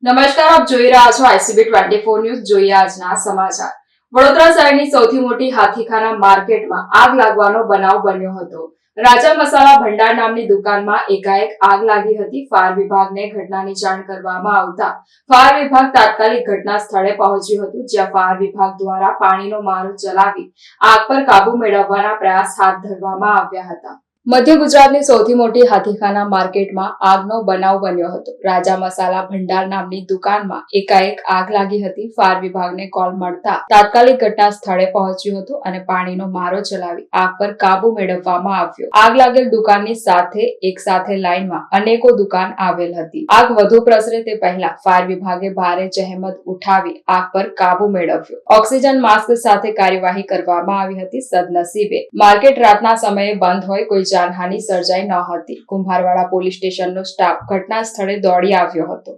નમસ્કાર, આપ જોઈ રહ્યા છો ICB 24 ન્યૂઝ. જોઈએ આજના સમાચાર. વડોદરા શહેરની સૌથી મોટી હાથીખાના માર્કેટમાં આગ લાગવાનો બનાવ બન્યો હતો. રાજા મસાલા ભંડાર નામની દુકાનમાં એકાએક આગ લાગી હતી. ફાયર વિભાગને ઘટનાની જાણ કરવામાં આવતા ફાયર વિભાગ તાત્કાલિક ઘટના સ્થળે પહોંચ્યું હતું, જ્યાં ફાયર વિભાગ દ્વારા પાણીનો મારો ચલાવી આગ પર કાબુ મેળવવાના પ્રયાસ હાથ ધરવામાં આવ્યા હતા. મધ્ય ગુજરાતની સૌથી મોટી હાથીખાના માર્કેટમાં આગનો બનાવ બન્યો હતો. રાજા મસાલા ભંડાર નામની દુકાનમાં એકાએક આગ લાગી હતી. ફાયર વિભાગને કોલ મળતા તાત્કાલિક ઘટના સ્થળે પહોંચ્યું હતું અને પાણીનો મારો ચલાવી આગ પર કાબુ મેળવવામાં આવ્યો. આગ લાગેલ દુકાનની સાથે એક સાથે લાઈનમાં અનેકો દુકાન આવેલ હતી. આગ વધુ પ્રસરે તે પહેલા ફાયર વિભાગે ભારે જહેમત ઉઠાવી આગ પર કાબુ મેળવ્યો. ઓક્સિજન માસ્ક સાથે કાર્યવાહી કરવામાં આવી હતી. સદનસીબે માર્કેટ રાતના સમયે બંધ હોય કોઈ જાનહાનિ સર્જાઈ ન હતી. કુંભારવાડા પોલીસ સ્ટેશનનો સ્ટાફ ઘટના સ્થળે દોડી આવ્યો હતો.